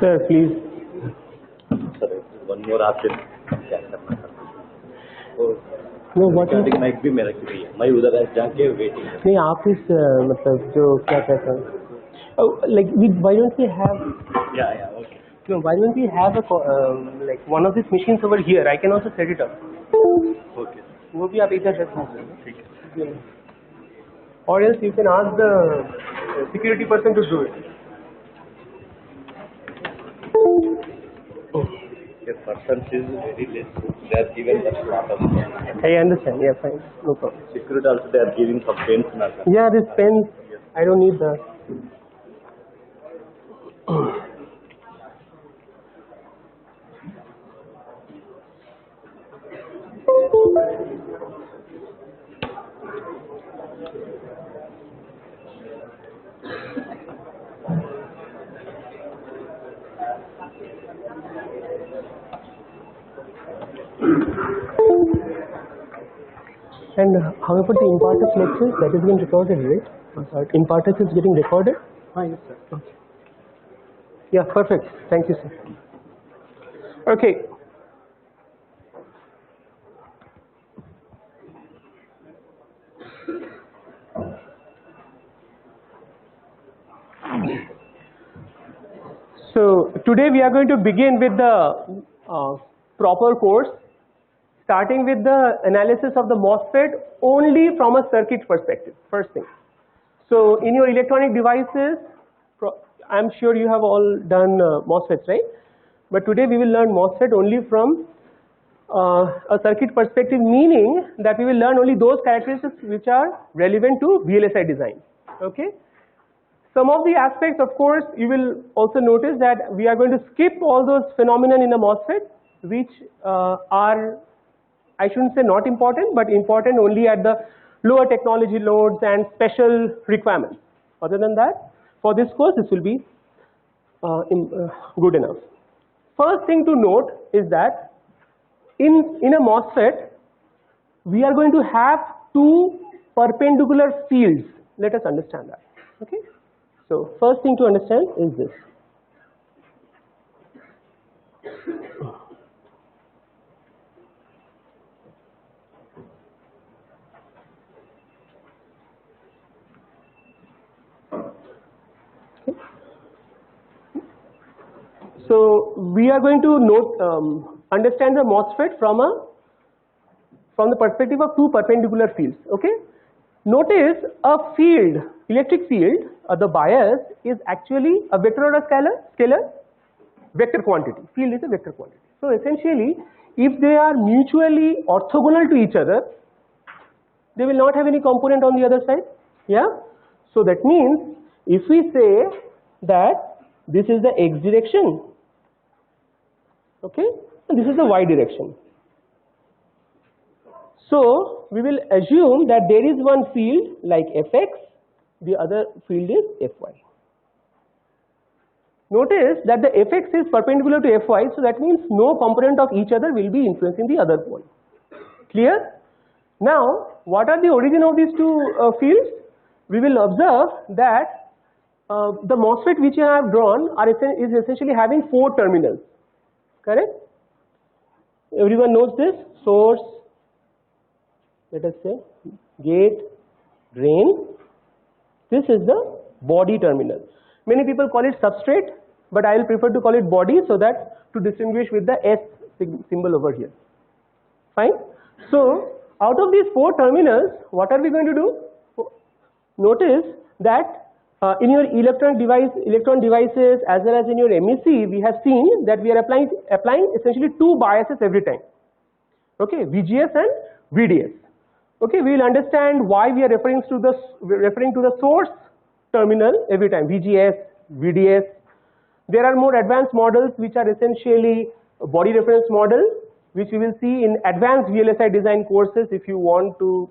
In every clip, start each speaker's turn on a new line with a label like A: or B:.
A: sir, please.
B: Sir, one more option. क्या करना है?
A: No, what is?
B: माइक भी मेरा क्यों है? मैं उधर जाके वेटिंग.
A: नहीं आप इस मतलब जो क्या कहते हैं? Oh, like why don't we have?
B: Yeah, okay.
A: No, why don't we have a like one of these machines over here? I can also set it up.
B: Okay.
A: वो भी आप इधर रख सकते हैं.
B: ठीक है.
A: Or else you can ask the security person to do it.
B: The person is very less. They are given the status.
A: I understand. Yeah, fine. No problem.
B: Security also they are giving some pens now.
A: Yeah, this pen. I don't need that. And how about the Impartus lectures? That is being recorded, right? Impartus is getting recorded? Yes, sir. Okay. Yeah, perfect. Thank you, sir. Okay. So, today we are going to begin with the proper course, starting with the analysis of the MOSFET only from a circuit perspective, first thing. So, in your electronic devices, I'm sure you have all done MOSFETs, right? But today we will learn MOSFET only from a circuit perspective, meaning that we will learn only those characteristics which are relevant to VLSI design, okay? Some of the aspects, of course, you will also notice that we are going to skip all those phenomena in a MOSFET which are, I shouldn't say not important, but important only at the lower technology loads and special requirements. Other than that, for this course, this will be good enough. First thing to note is that in a MOSFET, we are going to have two perpendicular fields. Let us understand that, okay? So, first thing to understand is this. So, we are going to note, understand the MOSFET from the perspective of two perpendicular fields, okay? Notice a field, electric field, the bias is actually a vector or a scalar? Vector quantity. Field is a vector quantity. So, essentially, if they are mutually orthogonal to each other, they will not have any component on the other side, yeah? So, that means, if we say that this is the x direction, okay, and this is the y direction. So, we will assume that there is one field like fx, the other field is fy. Notice that the fx is perpendicular to fy, so that means no component of each other will be influencing the other one. Clear? Now, what are the origin of these two fields? We will observe that the MOSFET which I have drawn is essentially having four terminals, correct? Everyone knows this: source, let us say gate, drain. This is the body terminal. Many people call it substrate, but I will prefer to call it body so that to distinguish with the S symbol over here. Fine. So, out of these four terminals, what are we going to do? Notice that in your electron devices as well as in your MEC, we have seen that we are applying essentially two biases every time. Okay, VGS and VDS. Okay, we will understand why we are referring to the source terminal every time, VGS, VDS. There are more advanced models which are essentially a body reference model, which we will see in advanced VLSI design courses if you want to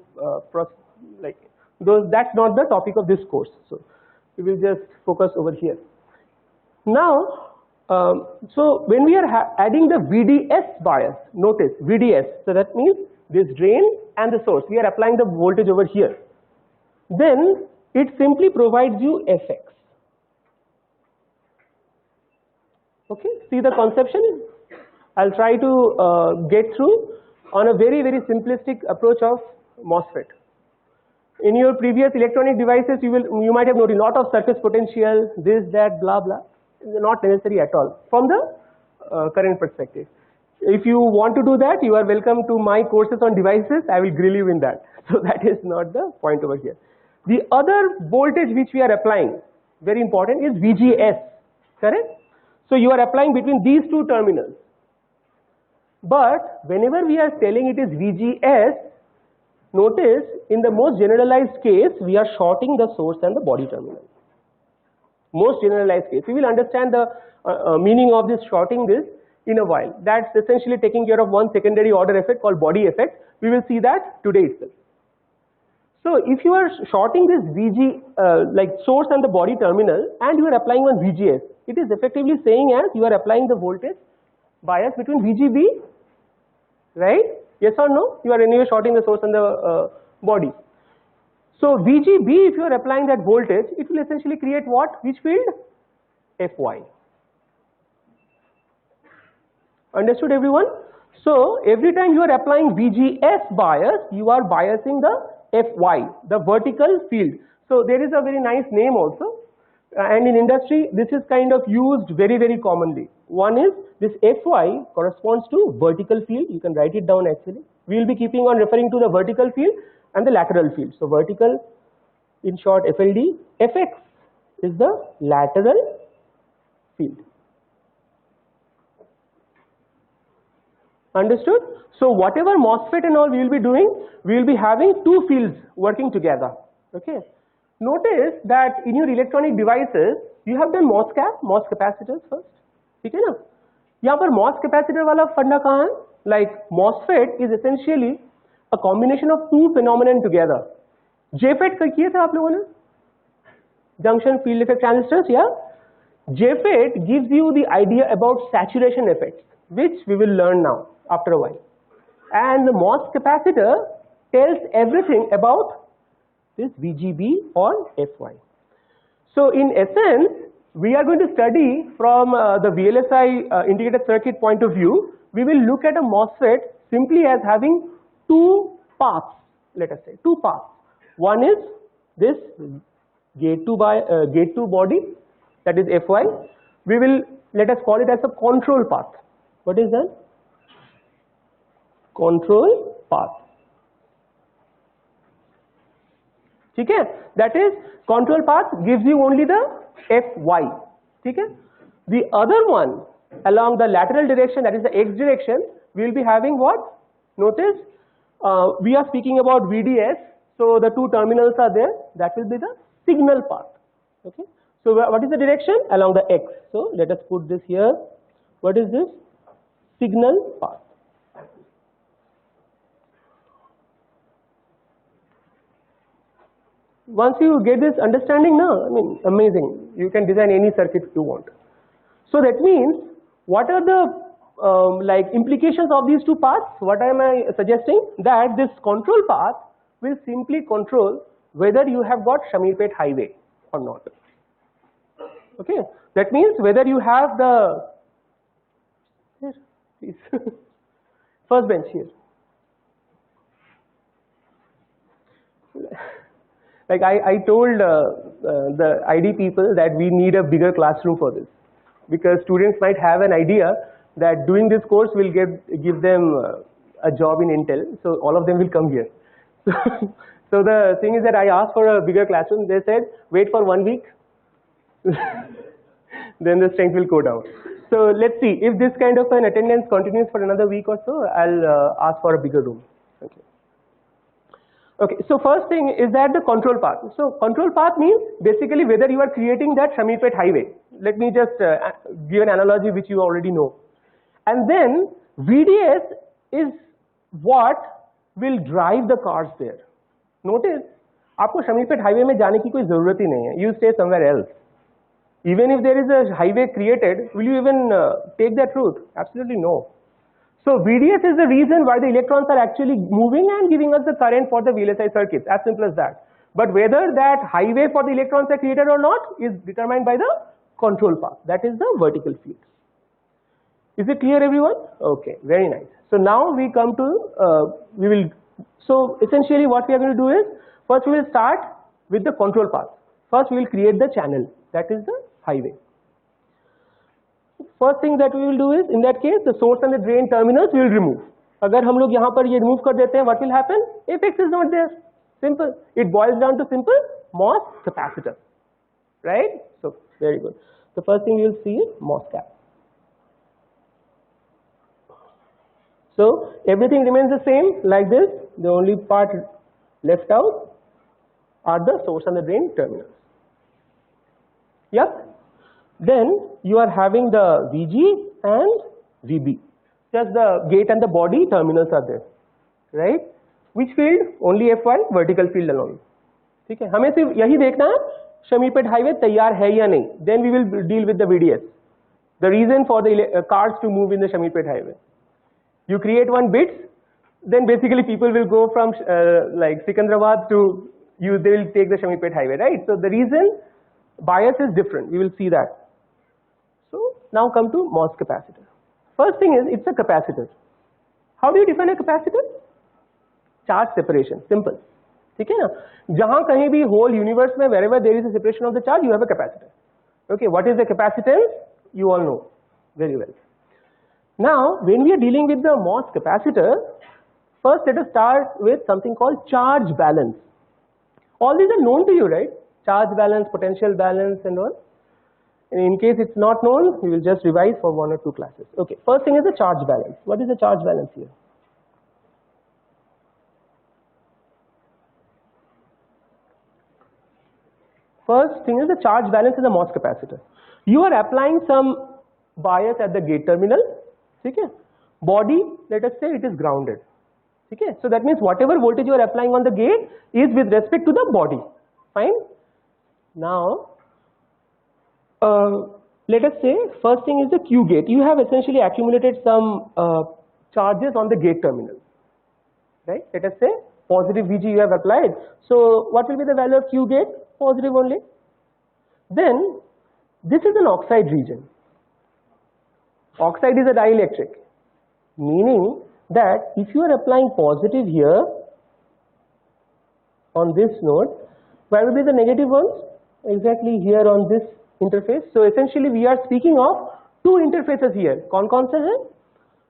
A: that's not the topic of this course. So, we will just focus over here. Now, so when we are adding the VDS bias, notice VDS, so that means this drain and the source, we are applying the voltage over here. Then it simply provides you Fx. Okay, see the conception. I'll try to get through on a very simplistic approach of MOSFET. In your previous electronic devices, you might have noticed lot of surface potential, this, that, blah, blah. Not necessary at all from the current perspective. If you want to do that, you are welcome to my courses on devices. I will grill you in that. So that is not the point over here. The other voltage which we are applying, very important, is VGS, correct? So you are applying between these two terminals. But whenever we are telling it is VGS, notice in the most generalized case, we are shorting the source and the body terminal. Most generalized case. We will understand the meaning of this shorting this in a while. That's essentially taking care of one secondary order effect called body effect. We will see that today itself. So if you are shorting this like source and the body terminal and you are applying one VGS, it is effectively saying as you are applying the voltage bias between VGB, right? Yes or no? You are anyway shorting the source and the body. So VGB, if you are applying that voltage, it will essentially create what? Which field? Fy. Understood everyone? So every time you are applying VGS bias, you are biasing the Fy, the vertical field. So there is a very nice name also, and in industry this is kind of used very commonly. One is this Fy corresponds to vertical field. You can write it down actually. We will be keeping on referring to the vertical field and the lateral field. So vertical, in short FLD, Fx is the lateral field. Understood? So whatever MOSFET and all we will be doing, we will be having two fields working together. Okay. Notice that in your electronic devices, you have done MOS capacitors first. Okay na? यहाँ पर MOS capacitor वाला फंडा कहाँ है? Like MOSFET is essentially a combination of two phenomenon together. JFET किए थे आप लोगों ने? Junction field effect transistors, yeah? JFET gives you the idea about saturation effects, which we will learn now after a while. And the MOS capacitor tells everything about this VGB or Fy. So in essence, we are going to study from the VLSI integrated circuit point of view. We will look at a MOSFET simply as having two paths, let us say, two paths. One is this gate to body, that is Fy. We will, let us call it as a control path. What is that? Control path. Okay? That is, control path gives you only the Fy. Okay? The other one along the lateral direction, that is the X direction, we will be having what? Notice we are speaking about VDS, so the two terminals are there, that will be the signal path. Okay? So what is the direction? Along the X. So let us put this here. What is this? Signal path. Once you get this understanding now, I mean, amazing. You can design any circuit you want. So that means, what are the like implications of these two paths? What am I suggesting? That this control path will simply control whether you have got Shamirpet highway or not. Okay, that means whether you have the here, please. First bench here. Like I told the ID people that we need a bigger classroom for this, because students might have an idea that doing this course will give them a job in Intel, so all of them will come here. So the thing is that I asked for a bigger classroom. They said wait for 1 week, then the strength will go down. So let's see if this kind of an attendance continues for another week or so. I'll ask for a bigger room. Okay. Okay, so first thing is that the control path. So control path means basically whether you are creating that Shamirpet highway. Let me just give an analogy which you already know. And then VDS is what will drive the cars there. Notice, आपको Shamirpet highway में जाने की कोई ज़रूरत ही नहीं है. You stay somewhere else. Even if there is a highway created, will you even take that route? Absolutely no. So VDS is the reason why the electrons are actually moving and giving us the current for the VLSI circuits, as simple as that. But whether that highway for the electrons are created or not is determined by the control path, that is the vertical field. Is it clear, everyone? Okay, very nice. So now we come to, so essentially what we are going to do is, first we will start with the control path. First we will create the channel, that is the highway. First thing that we will do is, in that case, the source and the drain terminals we will remove. अगर हम लोग यहाँ पर ये remove कर देते हैं, what will happen? Fx is not there. Simple. It boils down to simple MOS capacitor, right? So very good. The first thing you will see is MOS cap. So everything remains the same like this. The only part left out are the source and the drain terminals. Yep. Then you are having the VG and VB. Just the gate and the body terminals are there, right? Which field? Only FY, vertical field alone. ठीक है, हमें सिर्फ यही देखना है शमीपेट highway तैयार है या नहीं. Then we will deal with the VDS. The reason for the cars to move in the Shamirpet highway. You create one bits, then basically people will go from like Sikandrabad to you. They will take the Shamirpet highway, right? So the reason bias is different. We will see that. So now come to MOS capacitor. First thing is it's a capacitor. How do you define a capacitor? Charge separation. Simple. ठीक है ना? जहां कहीं भी whole universe में wherever there is a separation of the charge, you have a capacitor. Okay, what is the capacitance? You all know very well. Now, when we are dealing with the MOS capacitor, first let us start with something called charge balance. All these are known to you, right? Charge balance, potential balance and all. And in case it's not known, we will just revise for 1 or 2 classes. Okay, first thing is the charge balance. What is the charge balance here? First thing is the charge balance in the MOS capacitor. You are applying some bias at the gate terminal. Okay? Body, let us say it is grounded. Okay? So that means whatever voltage you are applying on the gate is with respect to the body. Fine? Now, let us say first thing is the Q gate. You have essentially accumulated some charges on the gate terminal. Right? Let us say positive VG you have applied. So what will be the value of Q gate? Positive only. Then this is an oxide region. Oxide is a dielectric, meaning that if you are applying positive here on this node, where will be the negative ones? Exactly here on this interface. So essentially we are speaking of 2 interfaces here. कौन से हैं?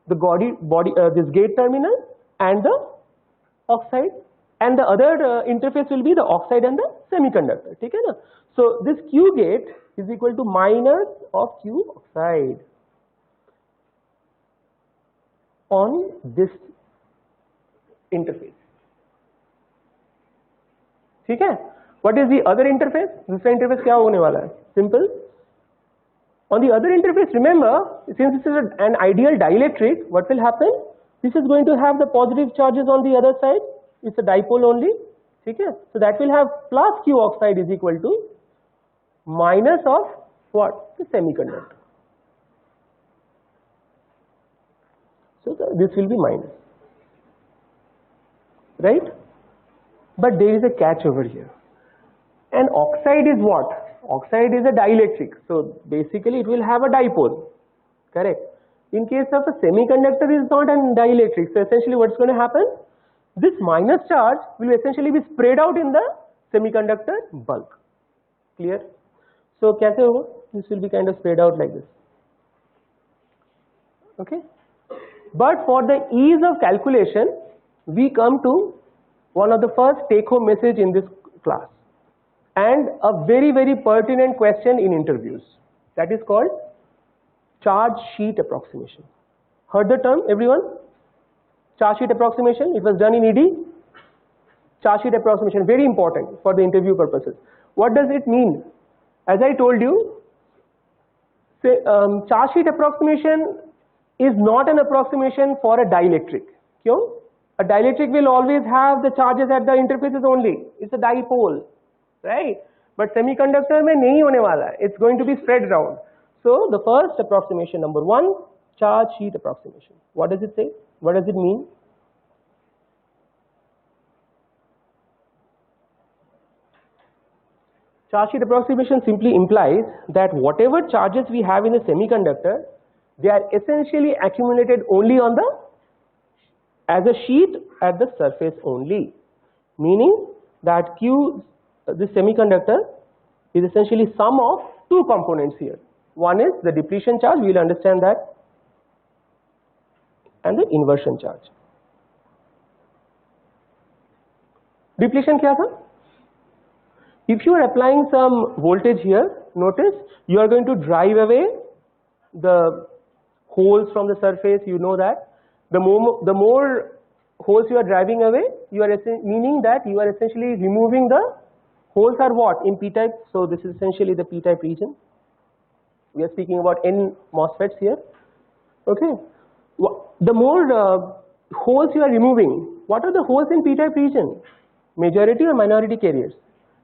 A: The body this gate terminal and the oxide, and the other interface will be the oxide and the semiconductor. ठीक है ना? So this Q gate is equal to minus of Q oxide on this interface. ठीक है? What is the other interface? दूसरा interface क्या होने वाला है? Simple. On the other interface, remember, since this is an ideal dielectric, what will happen? This is going to have the positive charges on the other side. It's a dipole only. ठीक है? So that will have plus Q oxide is equal to minus of what? The semiconductor. So this will be minus. Right? But there is a catch over here. And oxide is what? Oxide is a dielectric. So basically it will have a dipole. Correct? In case of a semiconductor is not a dielectric. So essentially what's going to happen? This minus charge will essentially be spread out in the semiconductor bulk. Clear? So कैसे होगा? This will be kind of spread out like this. Okay? But for the ease of calculation, we come to one of the first take-home message in this class, and a very, very pertinent question in interviews. That is called charge sheet approximation. Heard the term, everyone? Charge sheet approximation. It was done in ED. Charge sheet approximation, very important for the interview purposes. What does it mean? As I told you, say, charge sheet approximation is not an approximation for a dielectric. क्यों? A dielectric will always have the charges at the interfaces only. It's a dipole, right? But semiconductor में नहीं होने वाला है. It's going to be spread around. So the first approximation, number 1, charge sheet approximation. What does it say? What does it mean? Charge sheet approximation simply implies that whatever charges we have in a semiconductor, they are essentially accumulated only on the as a sheet at the surface only, meaning that Q, this semiconductor, is essentially sum of two components here. One is the depletion charge, we will understand that, and the inversion charge. Depletion क्या था? If you are applying some voltage here, notice you are going to drive away the holes from the surface. You know that the more holes you are driving away, you are meaning that you are essentially removing the holes are what in p-type. So this is essentially the p-type region. We are speaking about N MOSFETs here. Okay, the more holes you are removing, what are the holes in p-type region? Majority or minority carriers?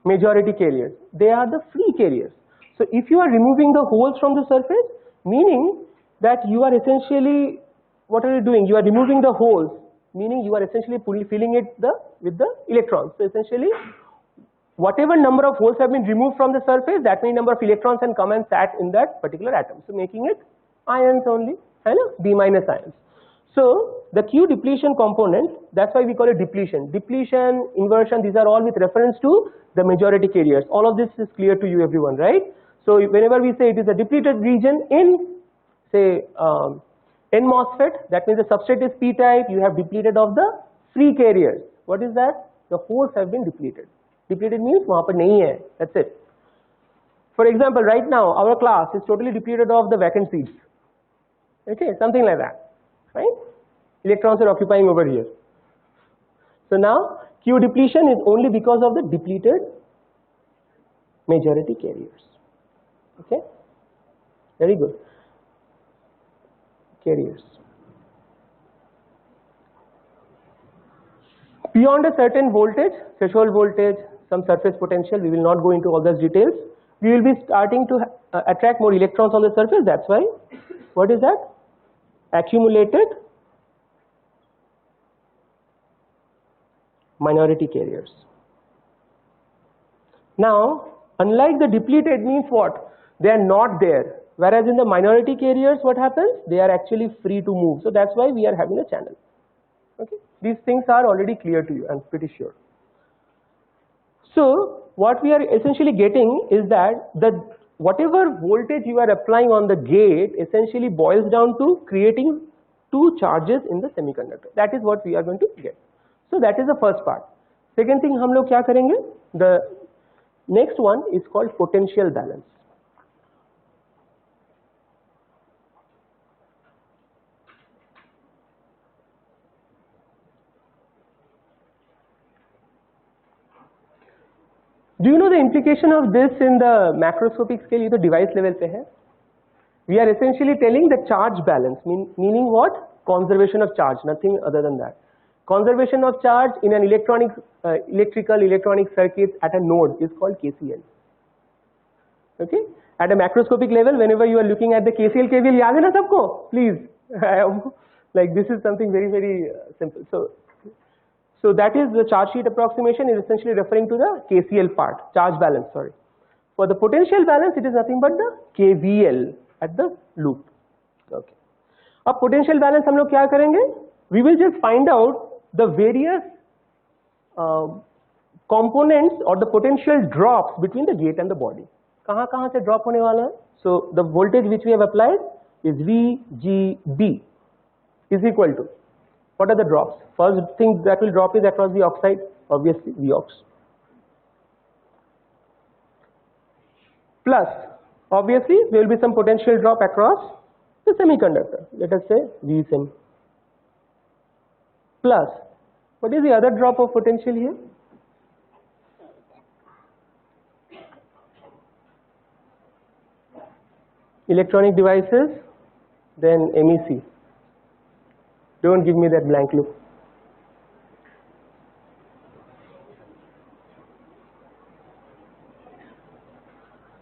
A: Majority carriers. They are the free carriers. So if you are removing the holes from the surface, meaning that you are essentially, what are you doing? You are removing the holes, meaning you are essentially filling it with the electrons. So essentially, whatever number of holes have been removed from the surface, that many number of electrons can come and sat in that particular atom. So making it ions only, D minus ions. So the Q depletion component, that's why we call it depletion. Depletion, inversion, these are all with reference to the majority carriers. All of this is clear to you everyone, right? So whenever we say it is a depleted region in, say, N MOSFET, that means the substrate is p-type, you have depleted of the free carriers. What is that? The holes have been depleted. Depleted means वहाँ पर नहीं है, that's it. For example, right now our class is totally depleted of the vacant seats. Okay, something like that, right? Electrons are occupying over here. So now Q depletion is only because of the depleted majority carriers. Okay, very good. Carriers. Beyond a certain voltage, threshold voltage, some surface potential, we will not go into all those details. We will be starting to attract more electrons on the surface. That's why, what is that? Accumulated minority carriers. Now, unlike the depleted means what? They are not there. Whereas in the minority carriers, what happens? They are actually free to move. So that's why we are having a channel. Okay, these things are already clear to you, I'm pretty sure. So what we are essentially getting is that whatever voltage you are applying on the gate essentially boils down to creating two charges in the semiconductor. That is what we are going to get. So that is the first part. Second thing हम लोग क्या करेंगे? The next one is called potential balance. Do you know the implication of this in the macroscopic scale? ये तो device level पे है. We are essentially telling the charge balance, meaning what? Conservation of charge, nothing other than that. Conservation of charge in an electronic circuit at a node is called KCL. Okay? At a macroscopic level, whenever you are looking at the KCL, KVL, याद है ना सबको? Please, like this is something very, very simple. So that is the charge sheet approximation is essentially referring to the KCL part, charge balance, sorry. For the potential balance, it is nothing but the KVL at the loop. Okay. अब potential balance हम लोग क्या करेंगे? We will just find out the various components or the potential drops between the gate and the body. कहाँ से drop होने वाला है? So the voltage which we have applied is VGB is equal to, what are the drops? First thing that will drop is across the oxide, obviously Vox. Plus, obviously there will be some potential drop across the semiconductor. Let us say Vsim. Plus, what is the other drop of potential here? Electronic devices, then MEC. Don't give me that blank look.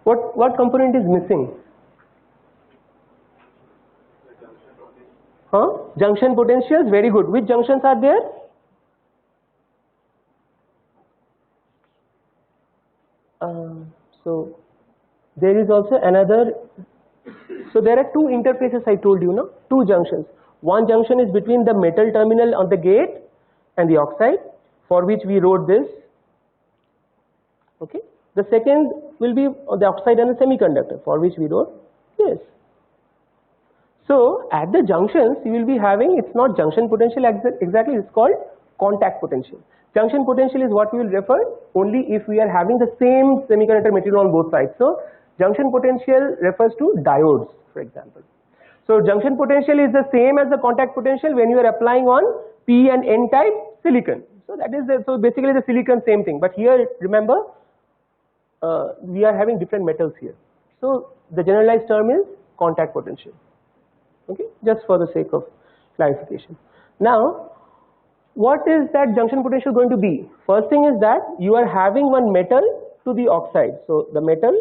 A: What component is missing? Junction potentials, very good. Which junctions are there? So there is also another So there are two interfaces I told you, no? Two junctions. One junction is between the metal terminal on the gate and the oxide, for which we wrote this. Okay. The second will be the oxide and the semiconductor, for which we wrote this. So at the junctions you will be having, it's not junction potential exactly, it's called contact potential. Junction potential is what we will refer only if we are having the same semiconductor material on both sides. So junction potential refers to diodes, for example. So junction potential is the same as the contact potential when you are applying on P and N type silicon. So that is so basically the silicon same thing. But here remember we are having different metals here. So the generalized term is contact potential. Okay, just for the sake of clarification. Now, what is that junction potential going to be? First thing is that you are having one metal to the oxide. So the metal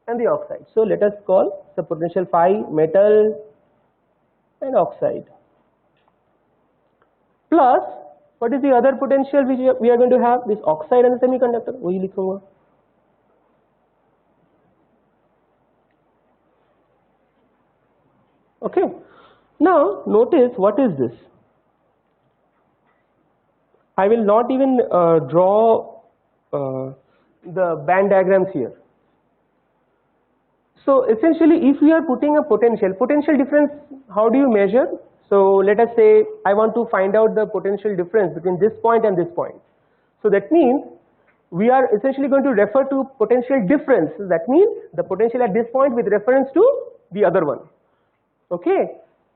A: and the oxide. So let us call the potential phi metal and oxide. Plus, what is the other potential which we are going to have? This oxide and the semiconductor. वही लिखूंगा. Okay. Now notice what is this. I will not even draw the band diagrams here. So essentially if we are putting a potential difference, how do you measure? So let us say I want to find out the potential difference between this point and this point. So that means we are essentially going to refer to potential difference. That means the potential at this point with reference to the other one. Okay.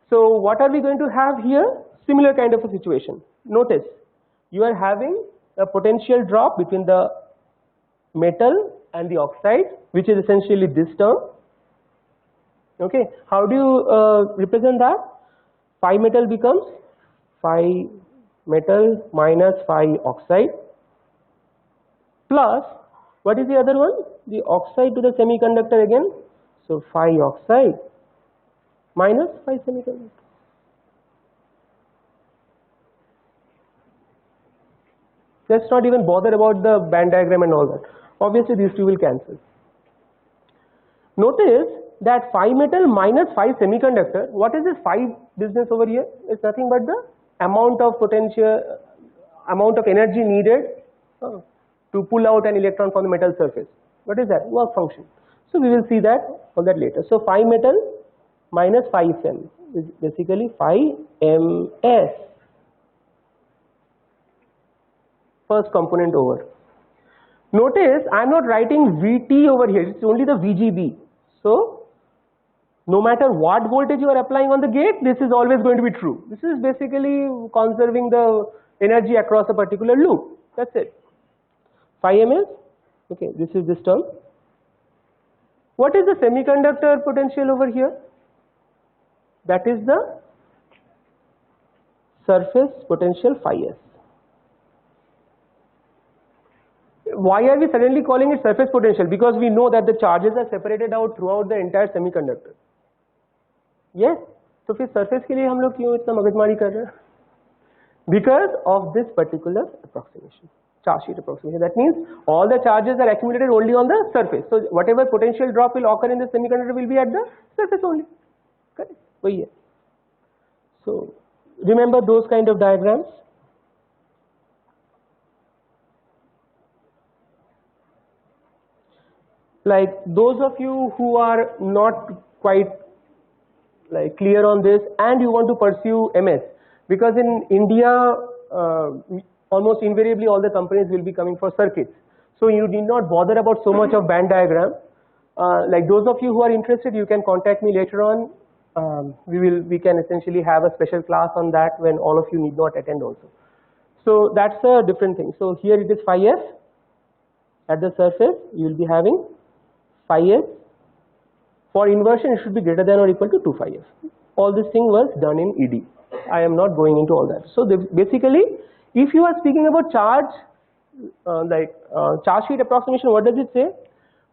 A: So what are we going to have here? Similar kind of a situation. Notice you are having a potential drop between the metal and the oxide, which is essentially this term. Okay. How do you represent that? Phi metal becomes phi metal minus phi oxide plus what is the other one? The oxide to the semiconductor again. So phi oxide minus phi semiconductor. Let's not even bother about the band diagram and all that. Obviously these two will cancel. Notice that phi metal minus phi semiconductor, what is this phi business over here? It's nothing but the amount of potential, amount of energy needed to pull out an electron from the metal surface. What is that? Work function. So we will see that on that later. So phi metal minus phi sem is basically phi ms. First component over. Notice I am not writing Vt over here, it's only the VGB. So no matter what voltage you are applying on the gate, this is always going to be true. This is basically conserving the energy across a particular loop. That's it. Phi ms. Okay, this is this term. What is the semiconductor potential over here? That is the surface potential phi s. Why are we suddenly calling it surface potential? Because we know that the charges are separated out throughout the entire semiconductor. Yes. तो फिर surface के लिए हम लोग क्यों इतना मगजमारी कर रहे हैं? Because of this particular approximation, charge sheet approximation. That means all the charges are accumulated only on the surface. So whatever potential drop will occur in the semiconductor will be at the surface only. Correct? वही है. So remember those kind of diagrams. Like those of you who are not quite like clear on this and you want to pursue MS, because in India almost invariably all the companies will be coming for circuits, so you need not bother about so much of band diagram. Like those of you who are interested, you can contact me later on. We can essentially have a special class on that when all of you need not attend also. So that's a different thing. So here it is phi s. At the surface you will be having phi s. For inversion it should be greater than or equal to 2 phi s. All this thing was done in ED. I am not going into all that. So basically if you are speaking about charge charge sheet approximation, what does it say?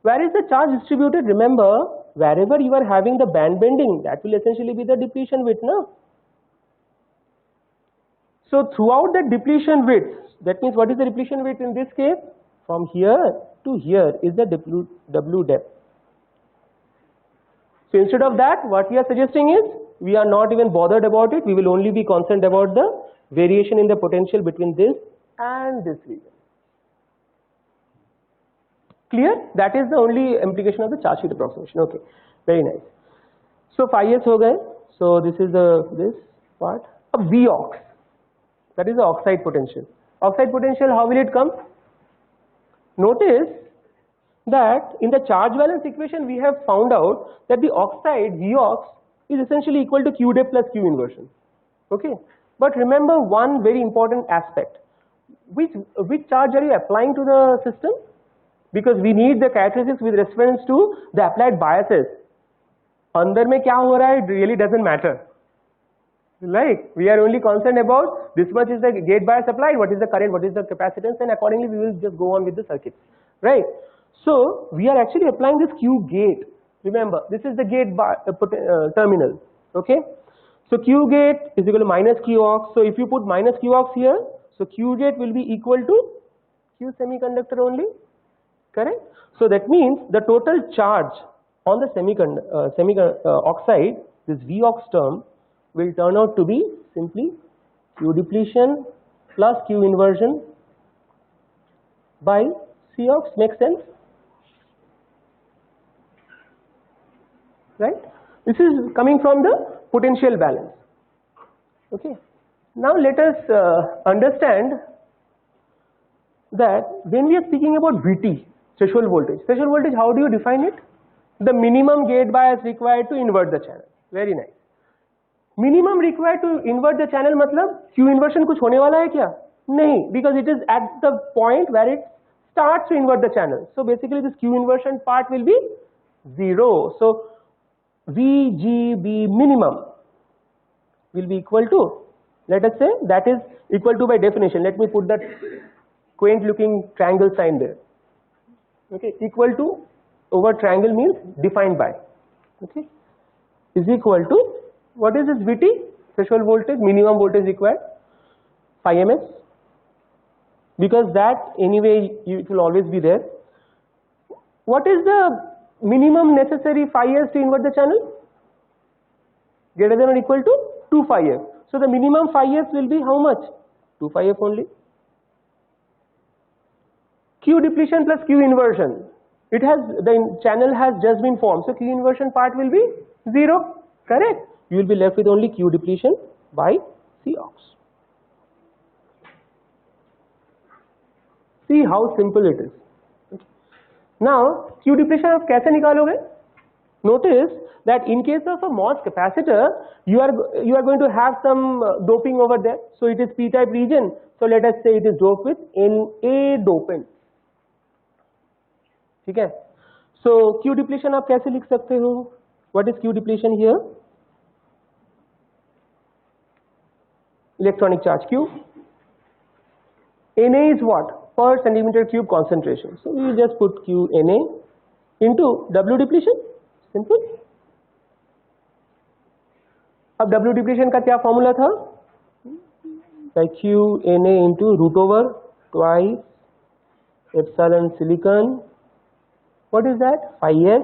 A: Where is the charge distributed? Remember, wherever you are having the band bending, that will essentially be the depletion width, no? So throughout the depletion width, that means what is the depletion width in this case? From here to here is the W depth. So instead of that, what we are suggesting is we are not even bothered about it. We will only be concerned about the variation in the potential between this and this region. Clear? That is the only implication of the charge sheet approximation. Okay, very nice. So phi s ho gaye. So this is this part of Vox. That is the oxide potential. Oxide potential, how will it come? Notice that in the charge balance equation we have found out that the oxide Vox is essentially equal to Q depth plus Q inversion. Okay, but remember one very important aspect. Which charge are you applying to the system? Because we need the characteristics with reference to the applied biases. अंदर में क्या हो रहा है really doesn't matter. Like we are only concerned about this much is the gate bias applied, what is the current, what is the capacitance, and accordingly we will just go on with the circuit, right? So we are actually applying this Q gate. Remember, this is the gate terminal. Okay, so Q gate is equal to minus Qox. So if you put minus Qox here, so Q gate will be equal to Q semiconductor only. Correct? So that means the total charge on the oxide, this Vox term, will turn out to be simply Q depletion plus Q inversion by Cox. Makes sense? Right? This is coming from the potential balance. Okay. Now let us understand that when we are speaking about VT, threshold voltage, how do you define it? The minimum gate bias required to invert the channel. Very nice. Minimum required to invert the channel मतलब Q inversion कुछ होने वाला है क्या? नहीं, because it is at the point where it starts to invert the channel. So basically this Q inversion part will be 0. So VGB minimum will be equal to, let us say that is equal to by definition. Let me put that quaint looking triangle sign there. Okay, equal to over triangle means defined by. Okay, is equal to, what is this VT? Threshold voltage, minimum voltage required, phi ms, because that anyway it will always be there. What is the minimum necessary phi s to invert the channel? Greater than or equal to 2 phi f. So the minimum phi s will be how much? 2 phi f only. Q depletion plus Q inversion. It has, the channel has just been formed. So Q inversion part will be 0. Correct? You will be left with only Q depletion by Cox. See how simple it is. Okay. Now Q depletion आप कैसे निकालोगे? Notice that in case of a MOS capacitor, you are going to have some doping over there. So it is p-type region. So let us say it is doped with Na dopant. ठीक है? So Q depletion आप कैसे लिख सकते हो? What is Q depletion here? Electronic charge Q. Na is what? Per centimeter cube concentration. So we just put Q Na into W depletion. Simple. अब W depletion का क्या फॉर्मूला था? By Q Na into root over twice epsilon silicon. What is that? Phi s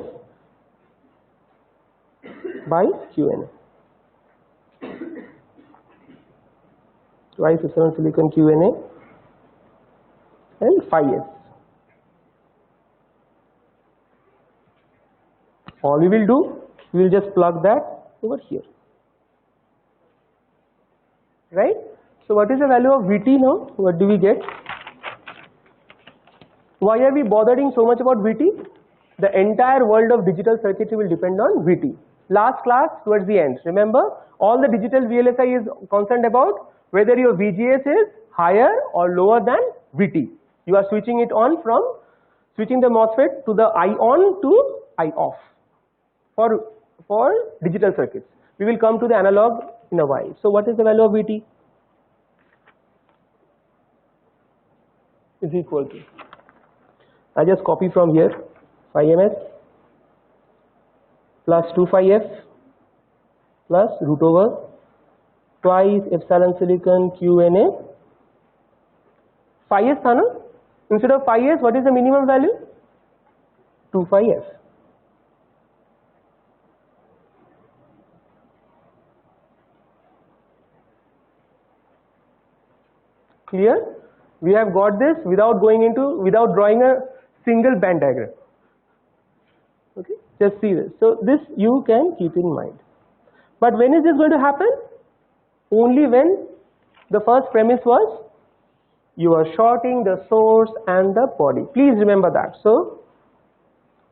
A: by Q Na. Twice epsilon silicon Q Na and phi s. All we will do, we will just plug that over here. Right? So what is the value of VT now? What do we get? Why are we bothering so much about VT? The entire world of digital circuitry will depend on VT. Last class towards the end, remember, all the digital VLSI is concerned about whether your VGS is higher or lower than VT. You are switching it on from switching the MOSFET to the I on to I off for digital circuits. We will come to the analog in a while. So what is the value of VT? Is equal to, I just copy from here, phi ms plus 2 phi f plus root over twice epsilon silicon Q Na. Phi s था ना? Instead of phi s, what is the minimum value? 2 phi f. Clear? We have got this without drawing a single band diagram. Okay, just see this. So this you can keep in mind. But when is this going to happen? Only when the first premise was you are shorting the source and the body. Please remember that. So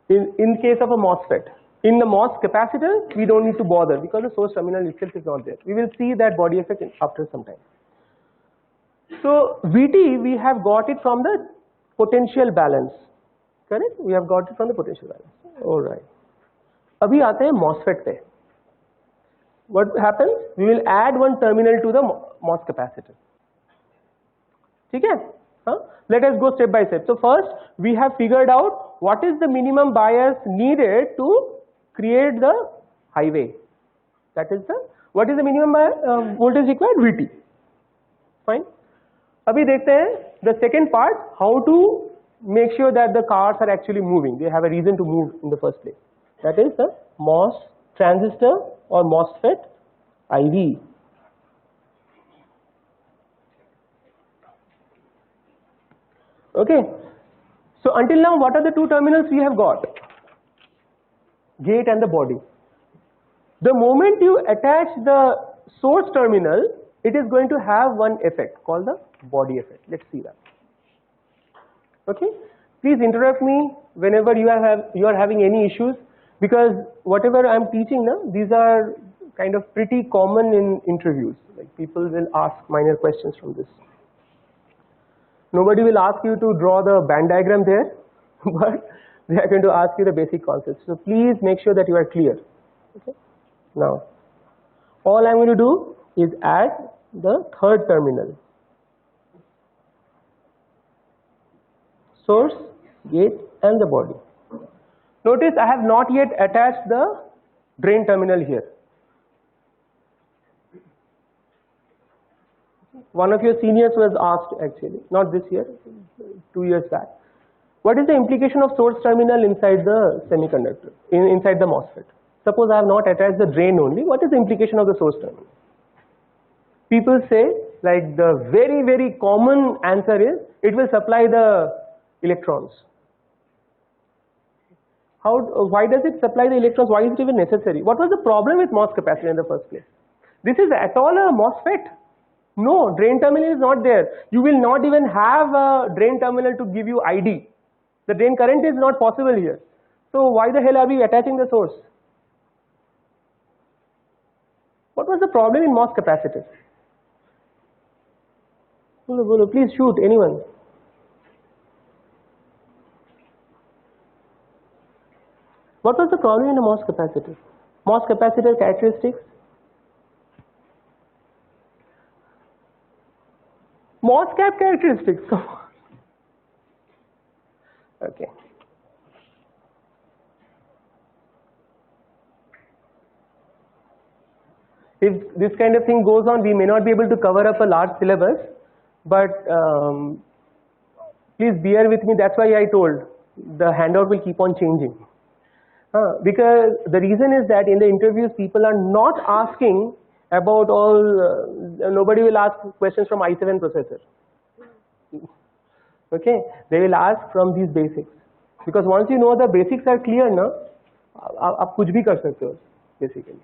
A: in case of a MOSFET, in the MOS capacitor, we don't need to bother because the source terminal itself is not there. We will see that body effect after some time. So VT, we have got it from the potential balance. Correct? We have got it from the potential balance. All right. अभी आते हैं MOSFET पे. What happens? We will add one terminal to the MOS capacitor. ठीक है? Let us go step by step. So first, we have figured out what is the minimum bias needed to create the highway. That is what is the minimum voltage required? VT. Fine. अभी देखते हैं the second part, how to make sure that the cars are actually moving. They have a reason to move in the first place. That is the MOS transistor or MOSFET IV. Okay. So until now, what are the two terminals we have got? Gate and the body. The moment you attach the source terminal, it is going to have one effect called the body effect. Let's see that. Okay. Please interrupt me whenever you are having any issues, because whatever I am teaching now, these are kind of pretty common in interviews. Like people will ask minor questions from this. Nobody will ask you to draw the band diagram there, but they are going to ask you the basic concepts. So please make sure that you are clear. Okay. Now, all I am going to do is add the third terminal. Source, gate and the body. Notice I have not yet attached the drain terminal here. One of your seniors was asked actually, not this year, 2 years back. What is the implication of source terminal inside the semiconductor, inside the MOSFET? Suppose I have not attached the drain only, what is the implication of the source terminal? People say, like the very, very common answer is, it will supply the electrons. Why does it supply the electrons? Why is it even necessary? What was the problem with MOS capacitor in the first place? This is at all a MOSFET. No, drain terminal is not there. You will not even have a drain terminal to give you ID. The drain current is not possible here. So why the hell are we attaching the source? What was the problem in MOS capacitor? Please shoot, anyone. What was the problem in a MOS capacitor? MOS capacitor characteristics? MOSCAP characteristics, come on. Okay. If this kind of thing goes on, we may not be able to cover up a large syllabus, but please bear with me. That's why I told the handout will keep on changing. Because the reason is that in the interviews, people are not asking about all, nobody will ask questions from i7 processor. Okay, they will ask from these basics. Because once you know the basics are clear, na, aap kuch bhi kar sakte ho, basically.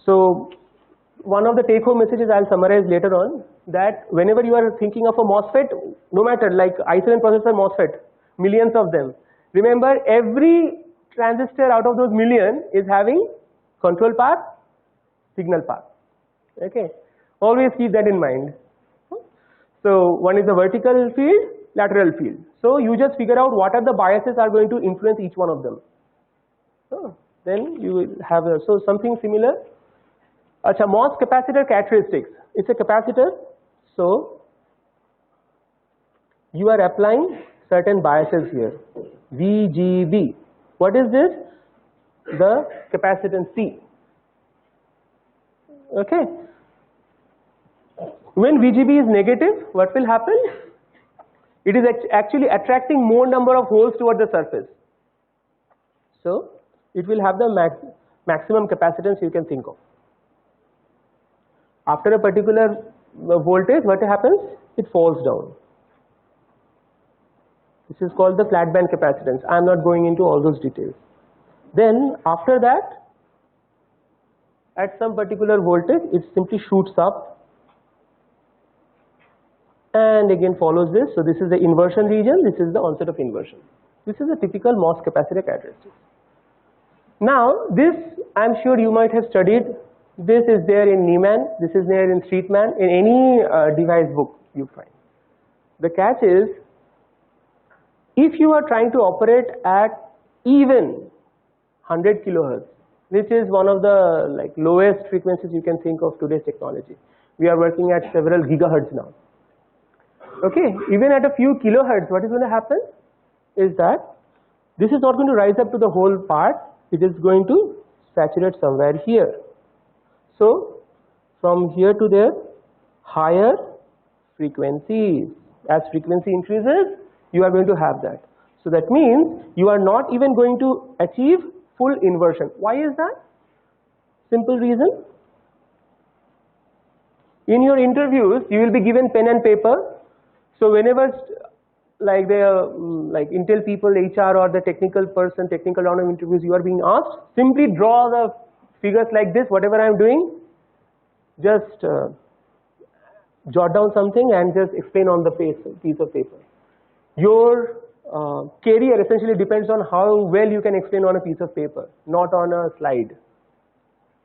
A: So, one of the take-home messages I'll summarize later on, that whenever you are thinking of a MOSFET, no matter like i7 processor MOSFET, millions of them, remember every transistor out of those million is having control path, signal path. Okay, always keep that in mind. So one is the vertical field, lateral field. So you just figure out what are the biases are going to influence each one of them. Then you will have so something similar. Acha, MOS capacitor characteristics. It's a capacitor, so you are applying certain biases here. VGB. What is this? The capacitance C. Okay. When VGB is negative, what will happen? It is actually attracting more number of holes toward the surface. So it will have the maximum capacitance you can think of. After a particular voltage, what happens? It falls down. This is called the flat band capacitance. I am not going into all those details. Then after that, at some particular voltage, it simply shoots up and again follows this. So this is the inversion region, this is the onset of inversion. This is a typical MOS capacitor characteristic. Now this, I am sure you might have studied. This is there in Niemann, this is there in Streetman, in any device book you find. The catch is, if you are trying to operate at even 100 kilohertz, which is one of the lowest frequencies you can think of today's technology. We are working at several gigahertz now. Okay, even at a few kilohertz, what is going to happen is that this is not going to rise up to the whole part, it is going to saturate somewhere here. So from here to there, higher frequencies. As frequency increases, you are going to have that. So that means you are not even going to achieve full inversion. Why is that? Simple reason. In your interviews, you will be given pen and paper. So whenever the Intel people, HR or the technical person, technical round of interviews, you are being asked, simply draw the figures like this, whatever I am doing, just jot down something and just explain on the piece of paper. Your career essentially depends on how well you can explain on a piece of paper, not on a slide.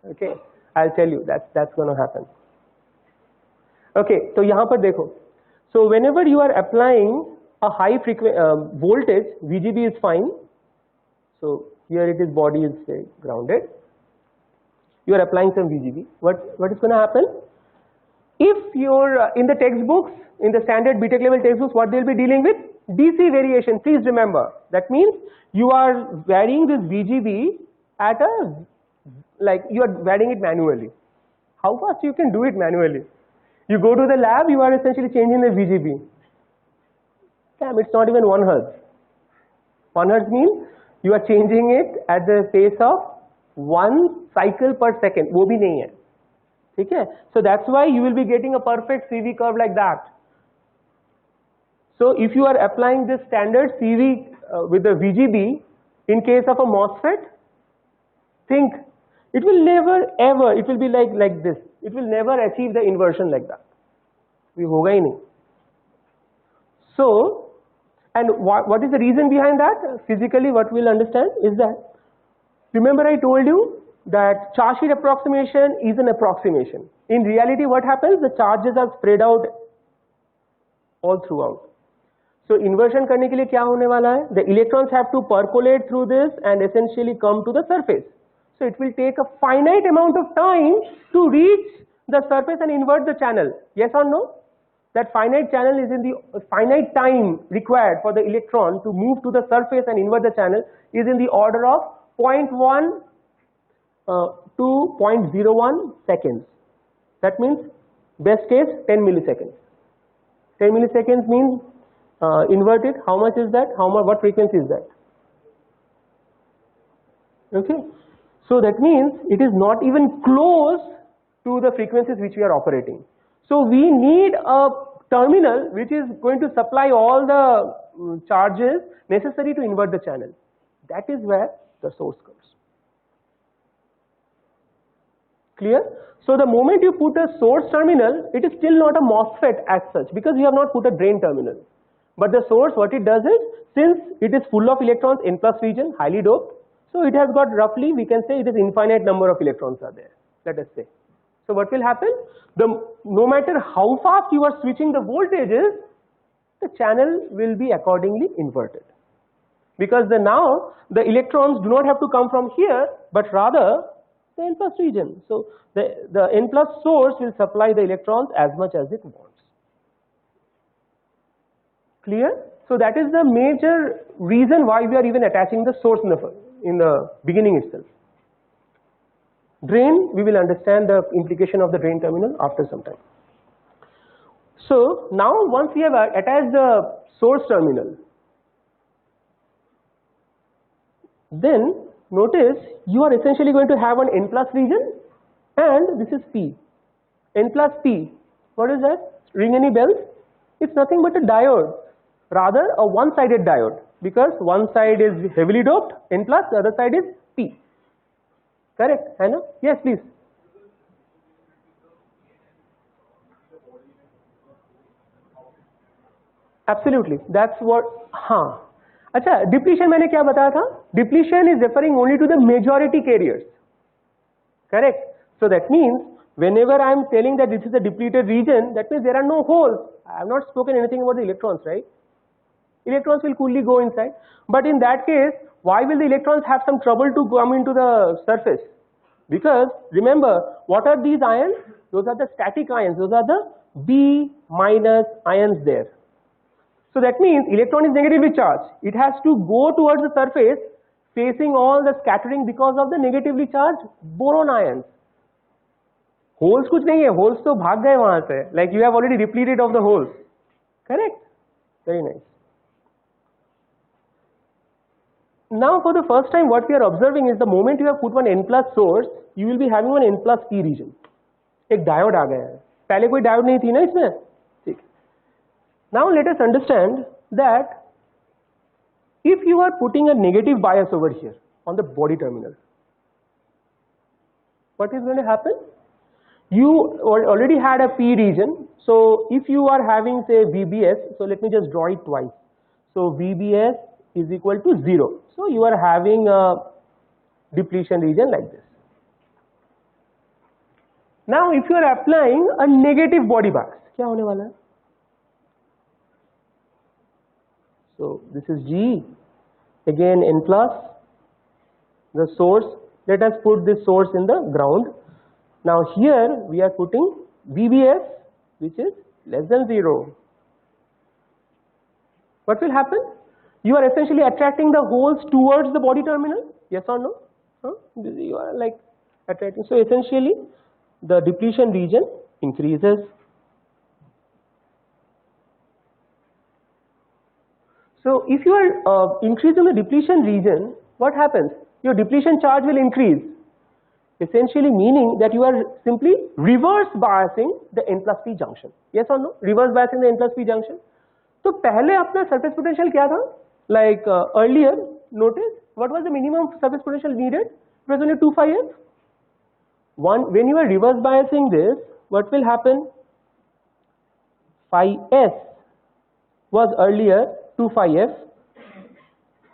A: Okay, I'll tell you that's going to happen. Okay, so यहाँ पर देखो. So whenever you are applying a high voltage, VGB is fine. So here it is, body is say grounded. You are applying some VGB. What is going to happen? If you're in the textbooks, in the standard BTech level textbooks, what they'll be dealing with? DC variation. Please remember, that means you are varying this VGB at a, you are varying it manually. How fast you can do it manually? You go to the lab, you are essentially changing the VGB. Damn, it's not even 1 Hz. 1 Hz means you are changing it at the pace of 1 cycle per second. वो भी नहीं है. Okay? So that's why you will be getting a perfect CV curve like that. So if you are applying this standard CV with the VGB in case of a MOSFET, think it will never ever, it will be like this. It will never achieve the inversion like that. We होगा ही नहीं. So, and what is the reason behind that? Physically, what we'll understand is that, remember I told you that charge sheet approximation is an approximation. In reality, what happens? The charges are spread out all throughout. So inversion करने के लिए क्या होने वाला है? The electrons have to percolate through this and essentially come to the surface. So it will take a finite amount of time to reach the surface and invert the channel. Yes or no? That finite channel is in the finite time required for the electron to move to the surface and invert the channel is in the order of 0.1 to 0.01 seconds. That means best case 10 milliseconds. 10 milliseconds means inverted. How much is that? What frequency is that? Okay. So that means it is not even close to the frequencies which we are operating. So we need a terminal which is going to supply all the charges necessary to invert the channel. That is where the source comes. Clear? So the moment you put a source terminal, it is still not a MOSFET as such because you have not put a drain terminal. But the source, what it does is, since it is full of electrons, N+ region, highly doped, so it has got roughly, we can say it is infinite number of electrons are there, let us say. So what will happen? No matter how fast you are switching the voltages, the channel will be accordingly inverted. Because now the electrons do not have to come from here, but rather the N+ region. So the N+ source will supply the electrons as much as it wants. Clear? So that is the major reason why we are even attaching the source in the beginning itself. Drain, we will understand the implication of the drain terminal after some time. So now once we have attached the source terminal, then notice you are essentially going to have an N+ region and this is P. N+ P. What is that? Ring any bells? It's nothing but a diode, rather a one-sided diode, because one side is heavily doped, N plus, the other side is P. Correct, Hannah? Yes, please. Absolutely, that's what. हाँ. अच्छा, depletion मैंने क्या बताया था? Depletion is referring only to the majority carriers. Correct. So that means whenever I am telling that this is a depleted region, that means there are no holes. I have not spoken anything about the electrons, right? Electrons will coolly go inside. But in that case, why will the electrons have some trouble to come into the surface? Because remember, what are these ions? Those are the static ions. Those are the B minus ions there. So that means electron is negatively charged. It has to go towards the surface facing all the scattering because of the negatively charged boron ions. Holes कुछ नहीं है, holes तो भाग गए वहां से. Like you have already depleted of the holes. Correct? Very nice. Now for the first time what we are observing is the moment you have put one N plus source, you will be having one N plus P region. एक diode आ गया है. पहले कोई diode नहीं थी ना इसमें. ठीक. Now let us understand that if you are putting a negative bias over here on the body terminal, what is going to happen? You already had a P region, so if you are having say VBS, so let me just draw it twice. So VBS is equal to 0. So you are having a depletion region like this. Now if you are applying a negative body bias, क्या होने वाला है? So this is G, again N plus, the source. Let us put this source in the ground. Now here we are putting VBS, which is less than 0. What will happen? You are essentially attracting the holes towards the body terminal. Yes or no? Huh? You are like attracting. So essentially the depletion region increases. So if you are increasing the depletion region, what happens? Your depletion charge will increase. Essentially meaning that you are simply reverse biasing the N plus P junction. Yes or no? Reverse biasing the N plus P junction. तो पहले अपना surface potential क्या था? Like earlier, notice what was the minimum surface potential needed? It was only 2 phi f. When you are reverse biasing this, what will happen? Phi s was earlier 2 phi f.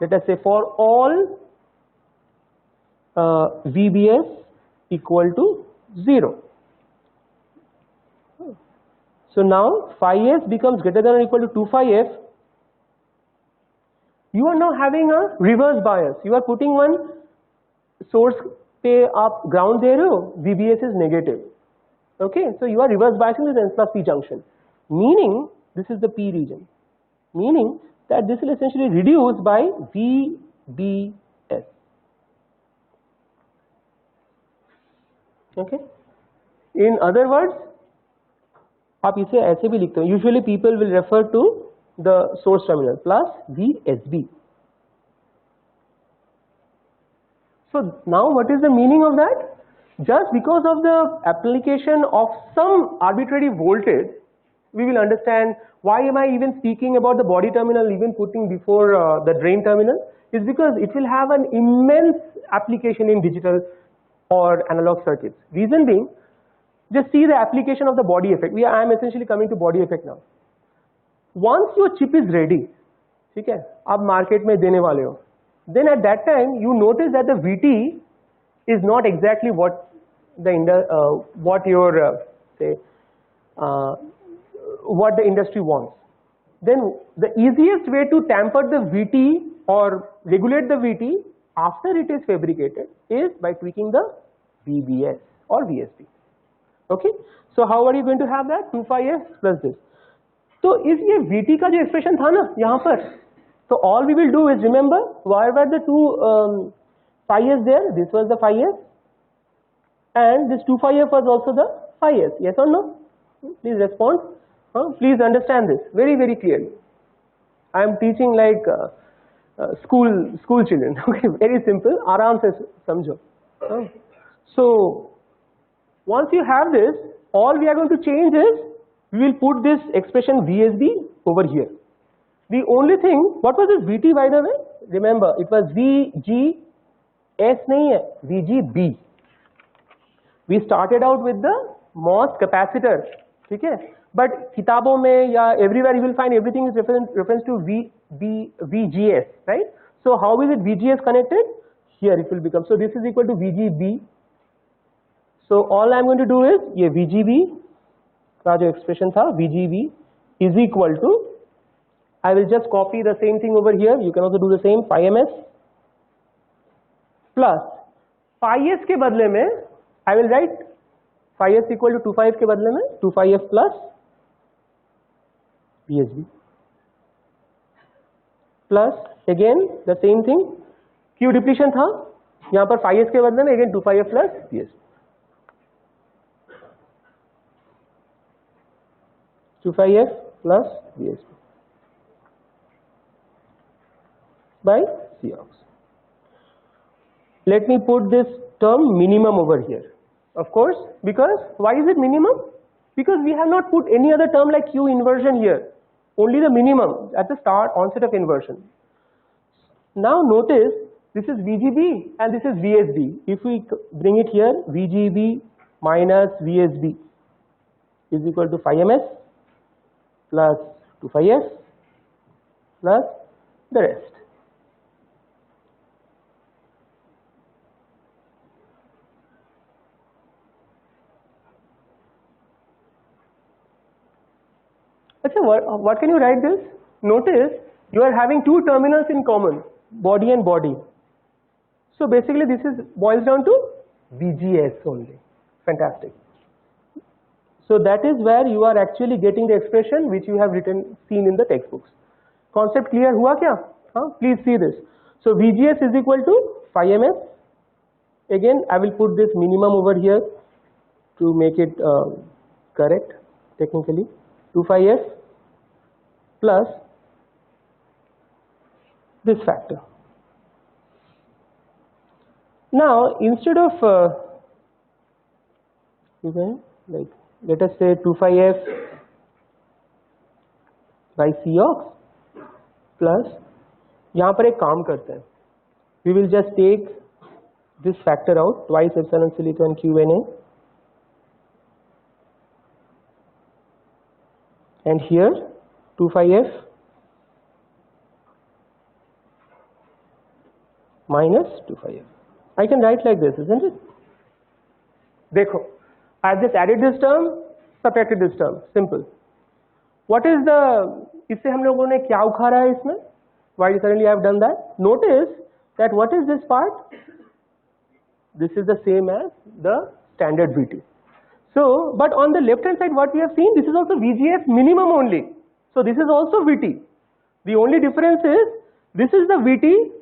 A: Let us say for all VBS equal to 0. So now phi s becomes greater than or equal to 2 phi f. You are now having a reverse bias. You are putting one source पे आप ground दे रहे हो, VBS is negative. Okay, so you are reverse biasing this N plus P junction. Meaning this is the P region. Meaning that this will essentially reduce by VBS. Okay. In other words, आप इसे ऐसे भी लिखते हो. Usually people will refer to the source terminal plus VSB. So now what is the meaning of that? Just because of the application of some arbitrary voltage, we will understand why am I even speaking about the body terminal even putting before the drain terminal, is because it will have an immense application in digital or analog circuits. Reason being, just see the application of the body effect. I am essentially coming to body effect now. Once your chip is ready, ठीक है, आप market में देने वाले हो, then at that time you notice that the VT is not exactly what what the industry wants. Then the easiest way to tamper the VT or regulate the VT after it is fabricated is by tweaking the VBS or VSB. Okay, so how are you going to have that? 2 phi f plus this. तो इस ये VT का जो expression था ना यहाँ पर, so all we will do is remember why were the two phi s there? This was the phi s, and this 2 phi f was also the phi s. Yes or no? Please respond. Please understand this very very clearly. I am teaching like school children. Okay, very simple. आराम से समझो. So once you have this, all we are going to change is we will put this expression VSB over here. The only thing, what was this VT by the way? Remember, it was VGS nahi hai, VGB. We started out with the MOS capacitor, ठीक है? But किताबों में या everywhere you will find everything is reference to VGS, right? So how is it VGS connected? Here it will become, so this is equal to VGB. So all I am going to do is ये VGB का जो expression था VGB is equal to, I will just copy the same thing over here. You can also do the same, phi ms plus phi s के बदले में I will write phi s equal to 2 phi f के बदले में 2 phi f plus VSB plus again the same thing, Q depletion था यहाँ पर phi s के बदले में again 2 phi f plus VSB, 2 phi f plus VSB by Cox. Let me put this term minimum over here. Of course, because why is it minimum? Because we have not put any other term like Q inversion here. Only the minimum at the start onset of inversion. Now notice this is VGB and this is VSB. If we bring it here, VGB minus VSB is equal to phi ms plus 2 phi s plus the rest. What can you write this? Notice you are having two terminals in common, body and body. So basically this is boils down to VGS only. Fantastic. So that is where you are actually getting the expression which you have seen in the textbooks. Concept clear हुआ क्या? Please see this. So VGS is equal to phi ms. Again I will put this minimum over here to make it correct technically. 2 phi f plus this factor. Now instead of like let us say 2 phi f by Cox plus, यहाँ पर एक काम करते हैं, we will just take this factor out, twice epsilon silicon QNA, and here 2 phi f minus 2 phi f. I can write like this, isn't it? देखो, I have just added this term, subtracted this term, simple. What is the, इससे हम लोगों ने क्या उखाड़ा है इसमें? Why suddenly I have done that? Notice that what is this part? This is the same as the standard VT. So, but on the left hand side what we have seen, this is also VGS minimum only. So this is also VT. The only difference is, this is the VT